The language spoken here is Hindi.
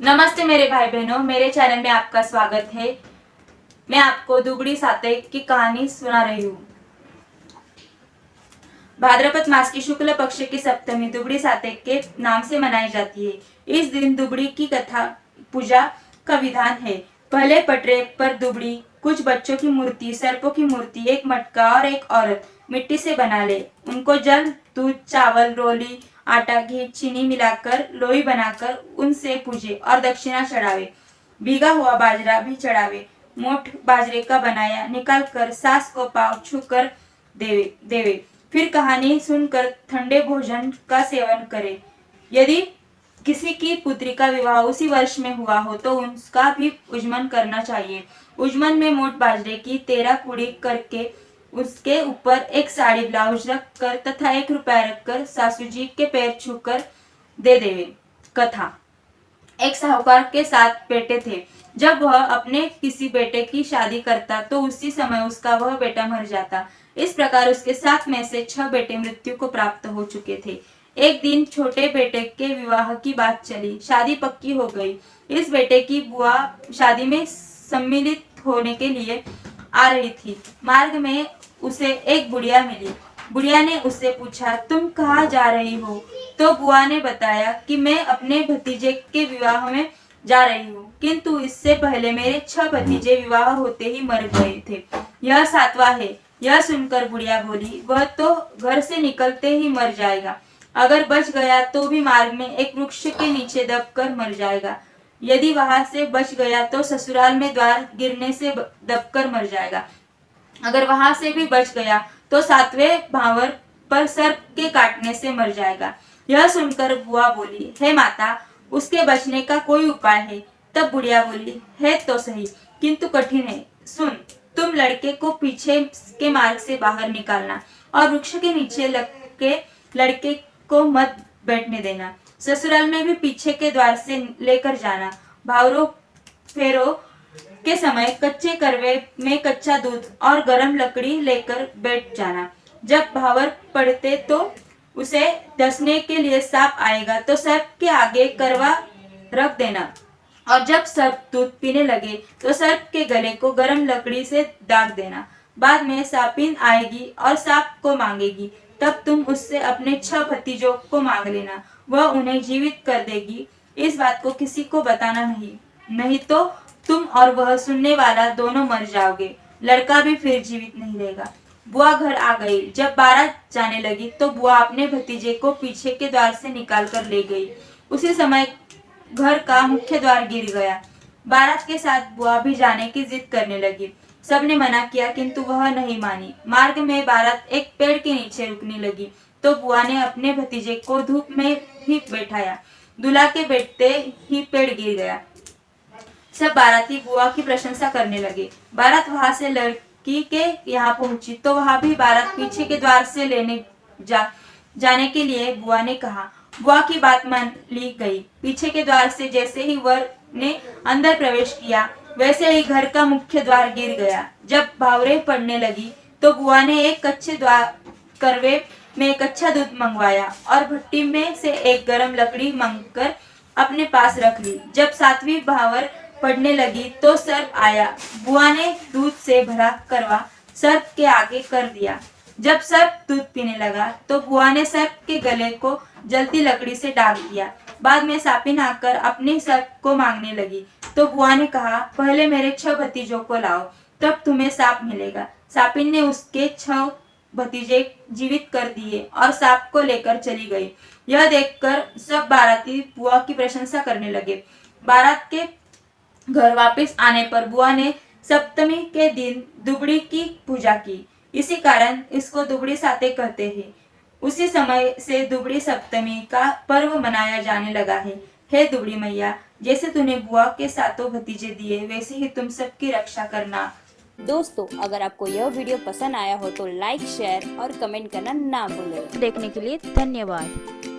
नमस्ते मेरे भाई बहनों, मेरे चैनल में आपका स्वागत है। मैं आपको दुबड़ी सातेक की कहानी सुना रही हूँ। भाद्रपद मास की शुक्ल पक्ष की सप्तमी दुबड़ी सातेक के नाम से मनाई जाती है। इस दिन दुबड़ी की कथा पूजा का विधान है। पहले पटरे पर दुबड़ी कुछ बच्चों की मूर्ति, सर्पों की मूर्ति, एक मटका और एक औरत मिट्टी से बना ले। उनको जल, दूध, चावल, रोली, आटा, घी, चीनी मिलाकर लोई बनाकर उनसे पूजे और दक्षिणा चढ़ावे। भीगा हुआ बाजरा भी चढ़ावे। मोठ बाजरे का बनाया निकाल कर सास को पाव छू कर देवे। फिर कहानी सुनकर ठंडे भोजन का सेवन करे। यदि किसी की पुत्री का विवाह उसी वर्ष में हुआ हो तो उसका भी उजमन करना चाहिए। उजमन में मोट बाजरे की 13 पूड़ी करके उसके ऊपर एक साड़ी ब्लाउज रख कर तथा 1 रुपया रखकर सासू जी के पैर छूकर दे देवे। कथा। एक साहूकार के 7 बेटे थे। जब वह अपने किसी बेटे की शादी करता तो उसी समय उसका वह बेटा मर जाता। इस प्रकार उसके 7 में से 6 बेटे मृत्यु को प्राप्त हो चुके थे। एक दिन छोटे बेटे के विवाह की बात चली। शादी पक्की हो गई। इस बेटे की बुआ शादी में सम्मिलित होने के लिए आ रही थी। मार्ग में उसे एक बुढ़िया मिली। बुढ़िया ने उससे पूछा, तुम कहाँ जा रही हो? तो बुआ ने बताया कि मैं अपने भतीजे के विवाह में जा रही हूँ, किंतु इससे पहले मेरे 6 भतीजे विवाह होते ही मर गए थे। यह 7वां है। यह सुनकर बुढ़िया बोली, वह तो घर से निकलते ही मर जाएगा। अगर बच गया तो भी मार्ग में एक वृक्ष के नीचे दबकर मर जाएगा। यदि वहां से बच गया तो ससुराल में द्वार गिरने से दबकर मर जाएगा। अगर वहां से भी बच गया तो 7वें भावर पर सर्प के काटने से मर जाएगा। यह सुनकर बुआ बोली, हे माता, उसके बचने का कोई उपाय है? तब बुढ़िया बोली, है तो सही, किंतु कठिन है। सुन, तुम लड़के को पीछे के मार्ग से बाहर निकालना और वृक्ष के नीचे लग के लड़के को मत बैठने देना। ससुराल में भी पीछे के द्वार से लेकर जाना। भावरों फेरों के समय कच्चे करवे में कच्चा दूध और गरम लकड़ी लेकर बैठ जाना। जब भावर पड़ते तो उसे डसने के लिए सांप आएगा तो सर्प के आगे करवा रख देना, और जब सर्प दूध पीने लगे तो सर्प के गले को गरम लकड़ी से दाग देना। बाद में सांपिन आएगी और सांप को मांगेगी, तब तुम उससे अपने 6 भतीजों को मांग लेना, वह उन्हें जीवित कर देगी। इस बात को किसी को बताना नहीं तो तुम और वह सुनने वाला दोनों मर जाओगे। लड़का भी फिर जीवित नहीं रहेगा। बुआ घर आ गई। जब बारात जाने लगी तो बुआ अपने भतीजे को पीछे के द्वार से निकाल कर ले गई। उसी समय घर का मुख्य द्वार गिर गया। बारात के साथ बुआ भी जाने की जिद करने लगी। सबने मना किया किंतु वह नहीं मानी। मार्ग में बारात एक पेड़ के नीचे रुकने लगी तो बुआ ने अपने भतीजे को धूप में ही बैठाया। दूल्हा के बैठते ही पेड़ गिर गया। सब बाराती बुआ की प्रशंसा करने लगे। बारात वहां से लड़की के यहाँ पहुंची तो वहां भी बारात पीछे के द्वार से जाने के लिए बुआ ने कहा। बुआ की बात मान ली गई। पीछे के द्वार से जैसे ही वर ने अंदर प्रवेश किया वैसे ही घर का मुख्य द्वार गिर गया। जब भावरे पड़ने लगी तो बुआ ने एक कच्चे द्वार करवे में कच्चा दूध मंगवाया और भट्टी में से एक गरम लकड़ी मंगकर अपने पास रख ली। जब 7वीं भावर पड़ने लगी तो सर्प आया। बुआ ने दूध से भरा करवा सर्प के आगे कर दिया। जब सर्प दूध पीने लगा तो बुआ ने सर्प के गले को जलती लकड़ी से डाल दिया। बाद में सांपिन आकर अपने सर्प को मांगने लगी तो बुआ ने कहा, पहले मेरे 6 भतीजों को लाओ, तब तुम्हें सांप मिलेगा। सांपिन ने उसके 6 भतीजे जीवित कर दिए और सांप को लेकर चली गई। यह देखकर सब बाराती बुआ की प्रशंसा करने लगे। बारात के घर वापस आने पर बुआ ने सप्तमी के दिन दुबड़ी की पूजा की। इसी कारण इसको दुबड़ी सातेक कहते हैं। उसी समय से दुबड़ी सप्तमी का पर्व मनाया जाने लगा है। हे दुबड़ी मैया, जैसे तूने बुआ के 7 भतीजे दिए वैसे ही तुम सबकी रक्षा करना। दोस्तों, अगर आपको यह वीडियो पसंद आया हो तो लाइक, शेयर और कमेंट करना ना भूलें। देखने के लिए धन्यवाद।